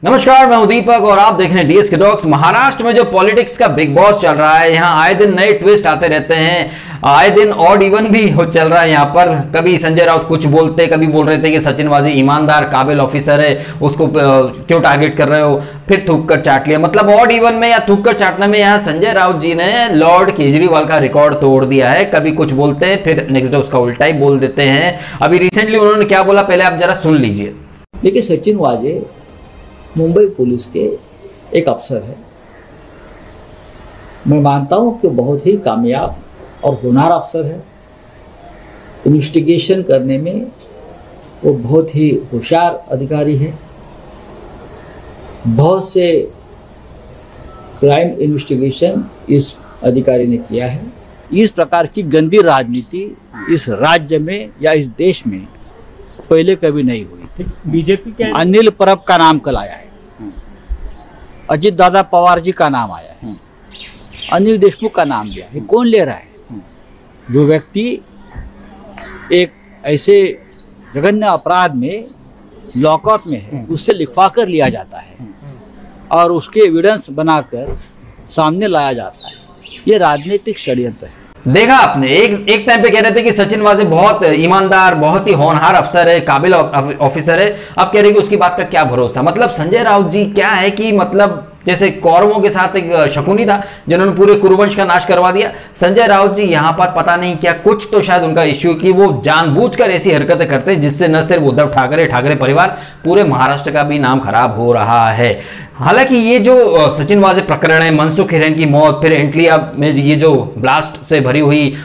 नमस्कार, मैं हूं दीपक और आप देख रहे हैं डीएस के टॉक्स। महाराष्ट्र में जो पॉलिटिक्स का बिग बॉस चल रहा है, यहाँ आए दिन नए ट्विस्ट आते रहते हैं, आए दिन ऑड इवन भी चल रहा है। यहाँ पर कभी संजय राउत कुछ बोलते, कभी बोल रहे थे कि सचिन वाजी ईमानदार काबिल ऑफिसर है, उसको क्यों टारगेट कर रहे हो, फिर थूक कर चाट लिया। मतलब ऑड इवन में या थूक कर चाटने में यहाँ संजय राउत जी ने लॉर्ड केजरीवाल का रिकॉर्ड तोड़ दिया है। कभी कुछ बोलते हैं, फिर नेक्स्ट डे उसका उल्टा ही बोल देते हैं। अभी रिसेंटली उन्होंने क्या बोला, पहले आप जरा सुन लीजिए। देखिए, सचिन वाजे मुंबई पुलिस के एक अफसर है। मैं मानता हूं कि बहुत ही कामयाब और होनहार अफसर है। इन्वेस्टिगेशन करने में वो बहुत ही होशियार अधिकारी है। बहुत से क्राइम इन्वेस्टिगेशन इस अधिकारी ने किया है। इस प्रकार की गंदी राजनीति इस राज्य में या इस देश में पहले कभी नहीं हुई थी। बीजेपी के अनिल परब का नाम कल आया है, अजित दादा पवार जी का नाम आया है, अनिल देशमुख का नाम लिया है। कौन ले रहा है? जो व्यक्ति एक ऐसे जघन्य अपराध में लॉकअप में है, उससे लिखवा कर लिया जाता है और उसके एविडेंस बनाकर सामने लाया जाता है। ये राजनीतिक षड्यंत्र है। देखा आपने, एक टाइम पे कह रहे थे कि सचिन वाजे बहुत ईमानदार, बहुत ही होनहार अफसर है, काबिल ऑफिसर है। अब कह रहे कि उसकी बात का क्या भरोसा। मतलब संजय राउत जी क्या है कि मतलब जैसे कौरवों के साथ एक शकुनी था जिन्होंने पूरे कुरुवंश का नाश करवा दिया। संजय राउत जी यहाँ पर पता नहीं क्या, कुछ तो शायद उनका इश्यू कि वो जानबूझकर ऐसी हरकतें करते हैं जिससे न सिर्फ उद्धव ठाकरे परिवार, पूरे महाराष्ट्र का भी नाम खराब हो रहा है। हालांकि ये जो सचिन वाजे प्रकरण है, मनसुख हिरेन की मौत, फिर एंटलिया में ये जो ब्लास्ट से भरी हुई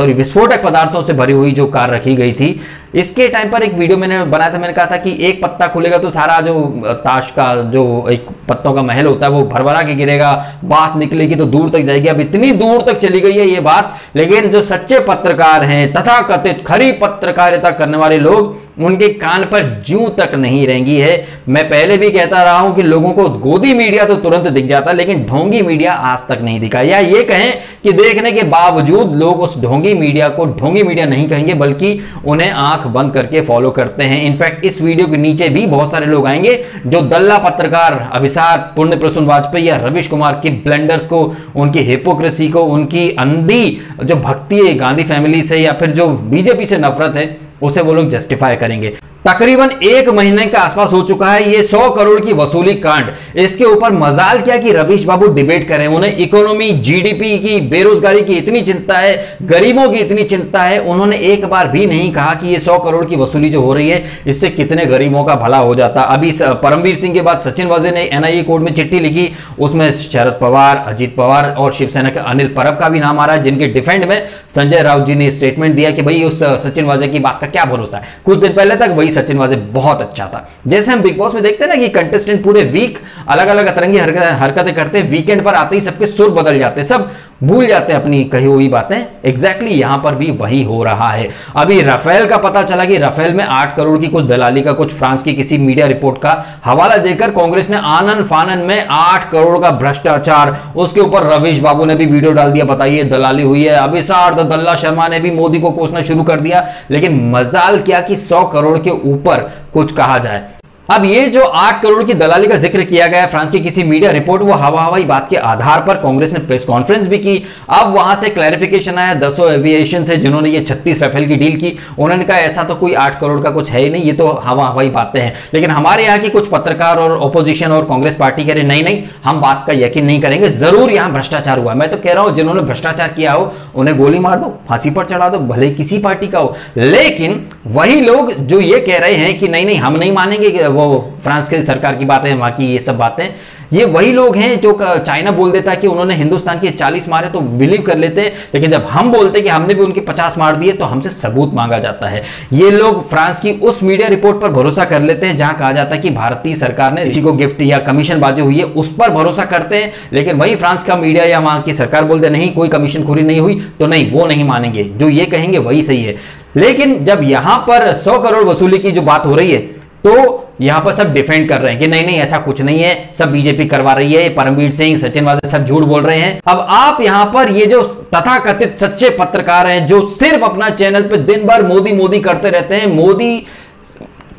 विस्फोटक पदार्थों से भरी हुई जो कार रखी गई थी, इसके टाइम पर एक वीडियो मैंने बनाया था। मैंने कहा था कि एक पत्ता खुलेगा तो सारा जो ताश का जो एक पत्तों का महल होता है वो भरभरा के गिरेगा, बात निकलेगी तो दूर तक जाएगी। अब इतनी दूर तक चली गई है ये बात, लेकिन जो सच्चे पत्रकार हैं, तथाकथित खरी पत्रकारिता करने वाले लोग, उनके कान पर जूं तक नहीं रहेंगी है। मैं पहले भी कहता रहा हूं कि लोगों को गोदी मीडिया तो तुरंत दिख जाता है, लेकिन ढोंगी मीडिया आज तक नहीं दिखा। या ये कहें कि देखने के बावजूद लोग उस ढोंगी मीडिया को ढोंगी मीडिया नहीं कहेंगे, बल्कि उन्हें आंख बंद करके फॉलो करते हैं। इनफैक्ट इस वीडियो के नीचे भी बहुत सारे लोग आएंगे जो दल्ला पत्रकार अभिषेक पुण्य प्रसून वाजपेयी या रवीश कुमार के ब्लंडर्स को, उनकी हिपोक्रेसी को, उनकी अंधी जो भक्ति है गांधी फैमिली से या फिर जो बीजेपी से नफरत है, उसे वो लोग जस्टिफाई करेंगे। तकरीबन एक महीने के आसपास हो चुका है ये 100 करोड़ की वसूली कांड। इसके ऊपर मजाल क्या कि रवीश बाबू डिबेट करें। उन्हें इकोनॉमी, जीडीपी की, बेरोजगारी की इतनी चिंता है, गरीबों की इतनी चिंता है, उन्होंने एक बार भी नहीं कहा कि ये 100 करोड़ की वसूली जो हो रही है इससे कितने गरीबों का भला हो जाता। अभी परमवीर सिंह के बाद सचिन वाजे ने एनआईए कोर्ट में चिट्ठी लिखी, उसमें शरद पवार, अजित पवार और शिवसेना के अनिल परब का भी नाम आ रहा है, जिनके डिफेंड में संजय राउत जी ने स्टेटमेंट दिया कि भाई उस सचिन वाजे की बात का क्या भरोसा है। कुछ दिन पहले तक वही सचिन वाजे बहुत अच्छा था। जैसे हम बिग बॉस में देखते हैं ना कि कंटेस्टेंट पूरे वीक अलग अलग अतरंगी हरकतें करते हैं, वीकेंड पर आते ही सबके सुर बदल जाते हैं, सब भूल जाते हैं अपनी कही हुई बातें। एग्जैक्टली यहां पर भी वही हो रहा है। अभी राफेल का पता चला कि राफेल में 8 करोड़ की कुछ दलाली का, कुछ फ्रांस की किसी मीडिया रिपोर्ट का हवाला देकर कांग्रेस ने आनन फानन में 8 करोड़ का भ्रष्टाचार, उसके ऊपर रवीश बाबू ने भी वीडियो डाल दिया, बताइए दलाली हुई है। अभिषेक दल्ला शर्मा ने भी मोदी को कोसना शुरू कर दिया। लेकिन मजाल क्या कि 100 करोड़ के ऊपर कुछ कहा जाए। अब ये जो 8 करोड़ की दलाली का जिक्र किया गया फ्रांस की किसी मीडिया रिपोर्ट, वो हवाई बात के आधार पर कांग्रेस ने प्रेस कॉन्फ्रेंस भी की। अब वहां से क्लैरिफिकेशन आया 10 एविएशन से, जिन्होंने ये 36 राफेल की डील की। उन्होंने कहा ऐसा तो कोई 8 करोड़ का कुछ है ही नहीं, ये तो हवाई बातें हैं। लेकिन हमारे यहाँ की कुछ पत्रकार और ऑपोजिशन और कांग्रेस पार्टी कह रहे नहीं, हम बात का यकीन नहीं करेंगे, जरूर यहां भ्रष्टाचार हुआ। मैं तो कह रहा हूं जिन्होंने भ्रष्टाचार किया हो उन्हें गोली मार दो, फांसी पर चढ़ा दो, भले किसी पार्टी का हो। लेकिन वही लोग जो ये कह रहे हैं कि नहीं हम नहीं मानेंगे कि वो फ्रांस सरकार की बातें, वहां की ये सब बातें, ये वही लोग हैं जो चाइना बोल देता है कि उन्होंने हिंदुस्तान के 40 मारे तो बिलीव कर लेते हैं, लेकिन जब हम बोलते हैं कि हमने भी उनके 50 मार दिए तो हमसे सबूत मांगा जाता है। ये लोग फ्रांस की उस मीडिया रिपोर्ट पर भरोसा कर लेते हैं जहां कहा जाता है कि भारतीय सरकार ने किसी को गिफ्ट या कमीशन बाजी हुई है, उस पर भरोसा करते हैं। लेकिन वही फ्रांस का मीडिया या वहां की सरकार बोलते नहीं कोई कमीशन खोरी नहीं हुई, तो नहीं, वो नहीं मानेंगे, जो ये कहेंगे वही सही है। लेकिन जब यहां पर 100 करोड़ वसूली की जो बात हो रही है तो यहां पर सब डिफेंड कर रहे हैं कि नहीं ऐसा कुछ नहीं है, सब बीजेपी करवा रही है, परमवीर सिंह, सचिन वाजे सब झूठ बोल रहे हैं। अब आप यहां पर ये जो तथाकथित सच्चे पत्रकार हैं जो सिर्फ अपना चैनल पे दिन भर मोदी मोदी करते रहते हैं, मोदी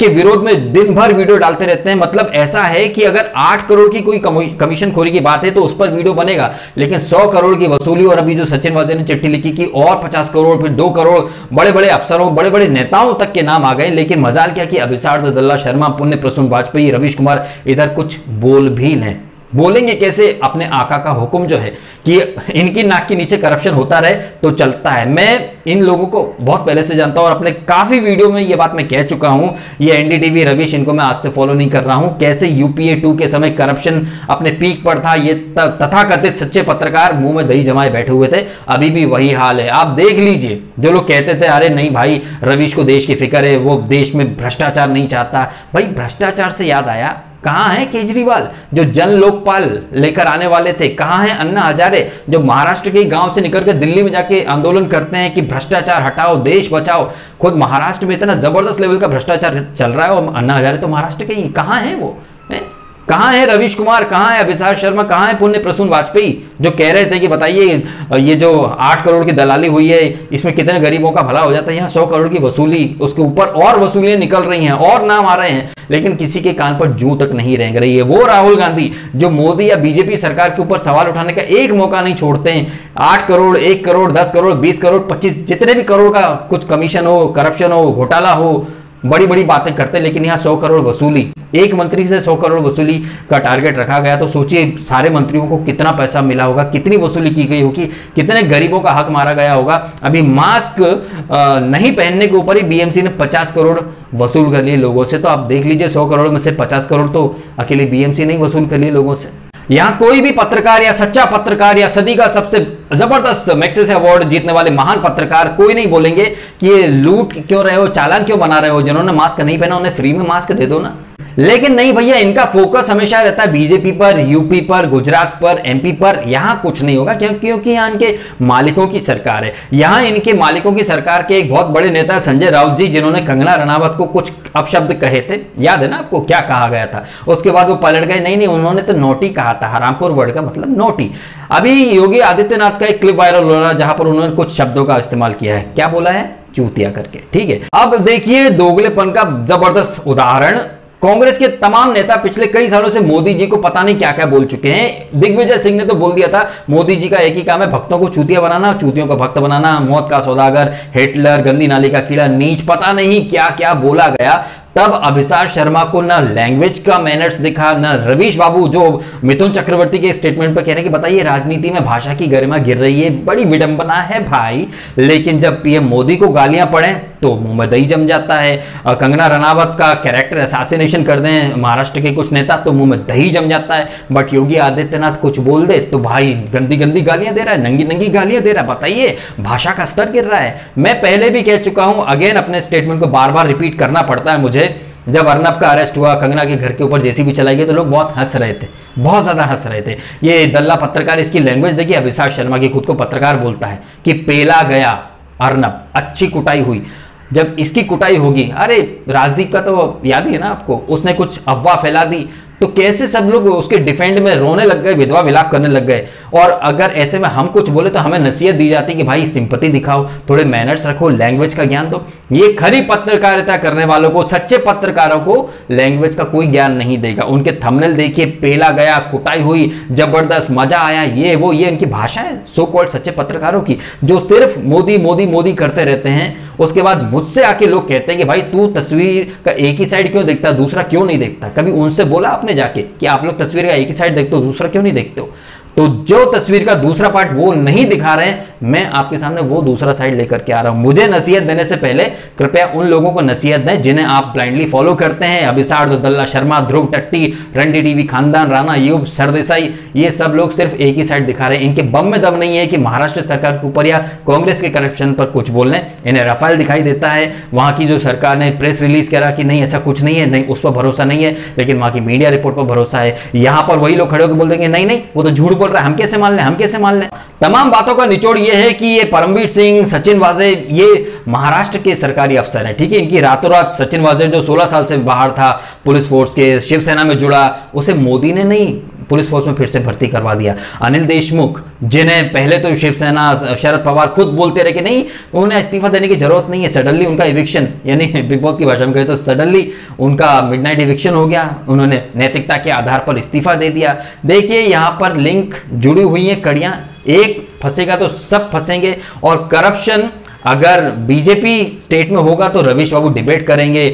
के विरोध में दिन भर वीडियो डालते रहते हैं। मतलब ऐसा है कि अगर 8 करोड़ की कोई कमीशन खोरी की बात है तो उस पर वीडियो बनेगा, लेकिन 100 करोड़ की वसूली, और अभी जो सचिन वाजे ने चिट्ठी लिखी कि और 50 करोड़, फिर 2 करोड़, बड़े बड़े अफसरों, बड़े बड़े नेताओं तक के नाम आ गए। लेकिन मजाल क्या कि अभिसार दल्ला शर्मा, पुण्य प्रसून वाजपेयी, रवीश कुमार इधर कुछ बोल भी नहीं। बोलेंगे कैसे? अपने आका का हुक्म जो है कि इनकी नाक के नीचे करप्शन होता रहे तो चलता है। मैं इन लोगों को बहुत पहले से जानता हूं और अपने काफी वीडियो में ये बात मैं कह चुका हूं। ये एनडीटीवी, रवीश, इनको मैं आज से फॉलो नहीं कर रहा हूं। कैसे यूपीए 2 के समय करप्शन अपने पीक पर था, ये तथाकथित सच्चे पत्रकार मुंह में दही जमाए बैठे हुए थे। अभी भी वही हाल है। आप देख लीजिए, जो लोग कहते थे अरे नहीं भाई रवीश को देश की फिक्र है, वो देश में भ्रष्टाचार नहीं चाहता। भाई भ्रष्टाचार से याद आया, कहां है केजरीवाल जो जन लोकपाल लेकर आने वाले थे? कहां है अन्ना हजारे जो महाराष्ट्र के गांव से निकल कर दिल्ली में जाके आंदोलन करते हैं कि भ्रष्टाचार हटाओ, देश बचाओ? खुद महाराष्ट्र में इतना जबरदस्त लेवल का भ्रष्टाचार चल रहा है और अन्ना हजारे तो महाराष्ट्र के ही। कहां है वो? कहां है रवीश कुमार? कहां है अभिसार शर्मा? कहां है पुण्य प्रसून वाजपेयी जो कह रहे थे कि बताइए ये जो 8 करोड़ की दलाली हुई है इसमें कितने गरीबों का भला हो जाता है? यहाँ 100 करोड़ की वसूली, उसके ऊपर और वसूलियां निकल रही हैं और नाम आ रहे हैं, लेकिन किसी के कान पर जूं तक नहीं रेंग रही है। वो राहुल गांधी जो मोदी या बीजेपी सरकार के ऊपर सवाल उठाने का एक मौका नहीं छोड़ते हैं। 8 करोड़, 1 करोड़, 10 करोड़, 20 करोड़, 25, जितने भी करोड़ का कुछ कमीशन हो, करप्शन हो, घोटाला हो, बड़ी बड़ी बातें करते हैं। लेकिन यहाँ 100 करोड़ वसूली, एक मंत्री से 100 करोड़ वसूली का टारगेट रखा गया, तो सोचिए सारे मंत्रियों को कितना पैसा मिला होगा, कितनी वसूली की गई होगी, कितने गरीबों का हक मारा गया होगा। अभी मास्क नहीं पहनने के ऊपर ही बीएमसी ने 50 करोड़ वसूल कर लिए लोगों से। तो आप देख लीजिए 100 करोड़ में से 50 करोड़ तो अकेले बीएमसी नहीं वसूल कर लिए लोगों से। यहां कोई भी पत्रकार या सच्चा पत्रकार या सदी का सबसे जबरदस्त मैग्सेसे अवार्ड जीतने वाले महान पत्रकार कोई नहीं बोलेंगे कि ये लूट क्यों रहे हो, चालान क्यों बना रहे हो। जिन्होंने मास्क नहीं पहना उन्हें फ्री में मास्क दे दो ना। लेकिन नहीं भैया, इनका फोकस हमेशा रहता है बीजेपी पर, यूपी पर, गुजरात पर, एमपी पर। यहां कुछ नहीं होगा क्योंकि यहां इनके मालिकों की सरकार है। यहां इनके मालिकों की सरकार के एक बहुत बड़े नेता संजय राउत जी, जिन्होंने कंगना रनावत को कुछ अपशब्द कहे थे, याद है ना आपको क्या कहा गया था? उसके बाद वो पलट गए, नहीं उन्होंने तो नोटी कहा था। हरामखोर वर्ड का मतलब नोटी। अभी योगी आदित्यनाथ का एक क्लिप वायरल हो रहा है जहां पर उन्होंने कुछ शब्दों का इस्तेमाल किया है। क्या बोला है? चूतिया करके। ठीक है, अब देखिए दोगलेपन का जबरदस्त उदाहरण। कांग्रेस के तमाम नेता पिछले कई सालों से मोदी जी को पता नहीं क्या क्या बोल चुके हैं। दिग्विजय सिंह ने तो बोल दिया था मोदी जी का एक ही काम है, भक्तों को चूतिया बनाना, चूतियों को भक्त बनाना, मौत का सौदागर, हिटलर, गंदी नाली का कीड़ा, नीच, पता नहीं क्या क्या बोला गया। तब अभिसार शर्मा को ना लैंग्वेज का मैनर्स दिखा, ना रवीश बाबू जो मिथुन चक्रवर्ती के स्टेटमेंट पर कह रहे हैं कि बताइए राजनीति में भाषा की गरिमा गिर रही है, बड़ी विडंबना है भाई। लेकिन जब पीएम मोदी को गालियां पड़े तो मुंह में दही जम जाता है। कंगना रनावत का कैरेक्टर असैसिनेशन कर दें महाराष्ट्र के कुछ नेता तो मुंह में दही जम जाता है। बट योगी आदित्यनाथ कुछ बोल दे तो भाई गंदी गंदी गालियां दे रहा है, नंगी नंगी गालियां दे रहा है। बताइए भाषा का स्तर गिर रहा है। मैं पहले भी कह चुका हूं, अगेन अपने स्टेटमेंट को बार बार रिपीट करना पड़ता है मुझे। जब अर्नब का अरेस्ट हुआ, कंगना के घर के ऊपर जेसीबी चलाई गई तो लोग बहुत हंस रहे थे, बहुत ज्यादा हंस रहे थे। ये दल्ला पत्रकार, इसकी लैंग्वेज देखिए, अभिसार शर्मा की खुद को पत्रकार बोलता है कि पेला गया अर्नब, अच्छी कुटाई हुई। जब इसकी कुटाई होगी, अरे राजदीप का तो याद ही है ना आपको, उसने कुछ अफवाह फैला दी तो कैसे सब लोग उसके डिफेंड में रोने लग गए, विधवा विलाप करने लग गए। और अगर ऐसे में हम कुछ बोले तो हमें नसीहत दी जाती कि भाई सिंपैथी दिखाओ, थोड़े मैनर्स रखो, लैंग्वेज का ज्ञान दो। ये खरी पत्रकारिता करने वालों को, सच्चे पत्रकारों को लैंग्वेज का कोई ज्ञान नहीं देगा। उनके थंबनेल देखिए, पेला गया, कुटाई हुई, जबरदस्त, मजा आया, ये वो, ये इनकी भाषा है सो कॉल्ड सच्चे पत्रकारों की, जो सिर्फ मोदी मोदी मोदी करते रहते हैं। उसके बाद मुझसे आके लोग कहते हैं कि भाई तू तस्वीर का एक ही साइड क्यों देखता, दूसरा क्यों नहीं देखता। कभी उनसे बोला आपने जाके कि आप लोग तस्वीर का एक ही साइड देखते हो, दूसरा क्यों नहीं देखते हो? तो जो तस्वीर का दूसरा पार्ट वो नहीं दिखा रहे हैं, मैं आपके सामने वो दूसरा साइड लेकर के आ रहा हूं। मुझे नसीहत देने से पहले कृपया उन लोगों को नसीहत दें जिन्हें आप ब्लाइंडली फॉलो करते हैं। अभिसार दल्ला शर्मा, ध्रुव टट्टी, रणडी टीवी, खानदान राणा, यूब सरदेसाई, ये सब लोग सिर्फ एक ही साइड दिखा रहे हैं। इनके बम में दम नहीं है कि महाराष्ट्र सरकार के ऊपर या कांग्रेस के करप्शन पर कुछ बोलने। इन्हें रफाल दिखाई देता है, वहां की जो सरकार ने प्रेस रिलीज करा कि नहीं ऐसा कुछ नहीं है, नहीं उस पर भरोसा नहीं है, लेकिन वहां की मीडिया रिपोर्ट पर भरोसा है। यहां पर वही लोग खड़े होकर बोल देंगे नहीं नहीं वो तो झूठ बोल रहा है, हम कैसे मान लें, हम कैसे मान लें। तमाम बातों का निचोड़ ये है कि ये परमवीर सिंह, सचिन वाजे, ये महाराष्ट्र के सरकारी अफसर हैं। ठीक है, इनकी रातों रात, सचिन वाजे जो 16 साल से बाहर था पुलिस फोर्स के, शिवसेना में जुड़ा, उसे मोदी ने नहीं पुलिस फोर्स में फिर से भर्ती करवा दिया। अनिल देशमुख, जिन्हें पहले तो शिवसेना शरद पवार खुद बोलते रहे कि नहीं उन्हें इस्तीफा देने की जरूरत नहीं है, सडनली उनका इविक्शन, यानी बिग बॉस की भाषा में कहे तो सडनली उनका मिडनाइट इविक्शन हो गया, उन्होंने नैतिकता के आधार पर इस्तीफा दे दिया। देखिए यहां पर लिंक जुड़ी हुई है, कड़ियां, एक फंसेगा तो सब फंसेंगे। और करप्शन अगर बीजेपी स्टेट में होगा तो रवीश बाबू डिबेट करेंगे,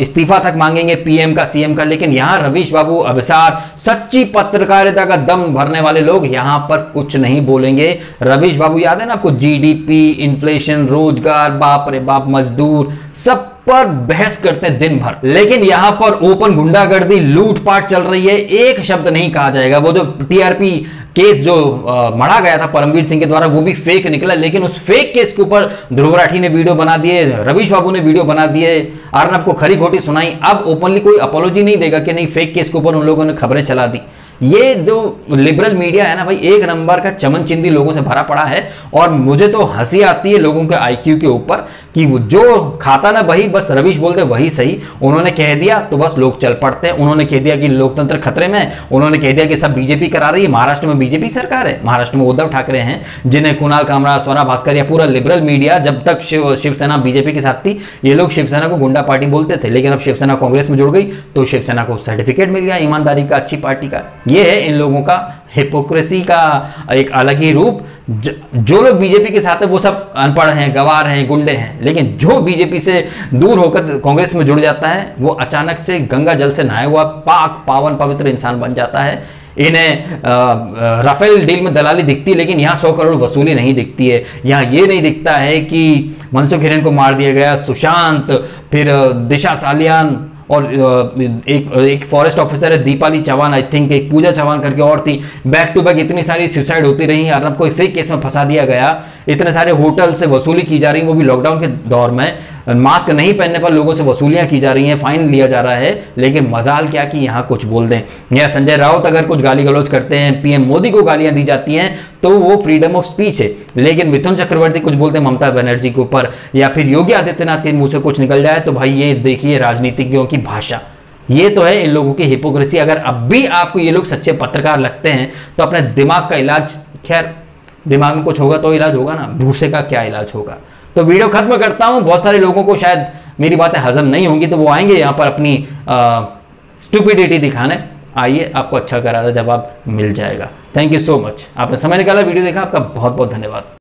इस्तीफा तक मांगेंगे पीएम का, सीएम का, लेकिन यहां रवीश बाबू, अभिसार, सच्ची पत्रकारिता का दम भरने वाले लोग यहां पर कुछ नहीं बोलेंगे। रवीश बाबू याद है ना आपको, जीडीपी, इन्फ्लेशन, रोजगार, बाप रे बाप, मजदूर, सब पर बहस करते हैं दिन भर, लेकिन यहां पर ओपन गुंडागर्दी, लूटपाट चल रही है, एक शब्द नहीं कहा जाएगा। वो जो टीआरपी केस जो मढ़ा गया था परमवीर सिंह के द्वारा, वो भी फेक निकला, लेकिन उस फेक केस के ऊपर ध्रुव राठी ने वीडियो बना दिए, रवीश बाबू ने वीडियो बना दिए, अर्नब को खरी खोटी सुनाई। अब ओपनली कोई अपॉलॉजी नहीं देगा कि नहीं फेक केस के ऊपर उन लोगों ने खबरें चला दी। ये जो लिबरल मीडिया है ना भाई, एक नंबर का चमनचिंदी लोगों से भरा पड़ा है। और मुझे तो हंसी आती है लोगों के आईक्यू के ऊपर कि जो खाता ना वही, बस रवीश बोलते वही सही, उन्होंने कह दिया तो बस लोग चल पड़ते हैं। उन्होंने कह दिया कि लोकतंत्र खतरे में, उन्होंने कह दिया कि सब बीजेपी करा रही है। महाराष्ट्र में बीजेपी सरकार है, महाराष्ट्र में उद्धव ठाकरे हैं, जिन्हें कुणाल कामरा, स्वरा भास्कर या पूरा लिबरल मीडिया, जब तक शिवसेना बीजेपी के साथ थी, ये लोग शिवसेना को गुंडा पार्टी बोलते थे, लेकिन अब शिवसेना कांग्रेस में जुड़ गई तो शिवसेना को सर्टिफिकेट मिल गया ईमानदारी का, अच्छी पार्टी का। ये है इन लोगों का हिपोक्रेसी का एक अलग ही रूप। जो लोग बीजेपी के साथ है वो सब अनपढ़ हैं, गवार हैं, गुंडे हैं, लेकिन जो बीजेपी से दूर होकर कांग्रेस में जुड़ जाता है वो अचानक से गंगा जल से नहाया हुआ पाक पावन पवित्र इंसान बन जाता है। इन्हें राफेल डील में दलाली दिखती है, लेकिन यहां 100 करोड़ वसूली नहीं दिखती है। यहां ये नहीं दिखता है कि मनसुख हिरेन को मार दिया गया, सुशांत, फिर दिशा सालियान, और एक फॉरेस्ट ऑफिसर है दीपाली चौहान, आई थिंक एक पूजा चौहान करके और थी। बैक टू बैक इतनी सारी सुसाइड होती रही, अर्नब को फेक केस में फंसा दिया गया, इतने सारे होटल से वसूली की जा रही, वो भी लॉकडाउन के दौर में, मास्क नहीं पहनने पर लोगों से वसूलियां की जा रही हैं, फाइन लिया जा रहा है, लेकिन मजाल क्या कि यहां कुछ बोल दें। या संजय राउत अगर कुछ गाली गलौज करते हैं, पीएम मोदी को गालियां दी जाती हैं, तो वो फ्रीडम ऑफ स्पीच है, लेकिन मिथुन चक्रवर्ती कुछ बोलते हैं ममता बनर्जी के ऊपर, या फिर योगी आदित्यनाथ के मुंह से कुछ निकल जाए, तो भाई ये देखिए राजनीतिज्ञों की भाषा। ये तो है इन लोगों की हिपोक्रेसी। अगर अब भी आपको ये लोग सच्चे पत्रकार लगते हैं तो अपने दिमाग का इलाज, खैर दिमाग में कुछ होगा तो इलाज होगा ना, भूसे का क्या इलाज होगा। तो वीडियो खत्म करता हूं। बहुत सारे लोगों को शायद मेरी बातें हजम नहीं होंगी, तो वो आएंगे यहां पर अपनी स्टुपिडिटी दिखाने। आइए, आपको अच्छा करारा जवाब मिल जाएगा। थैंक यू सो मच, आपने समय निकाला, वीडियो देखा, आपका बहुत बहुत धन्यवाद।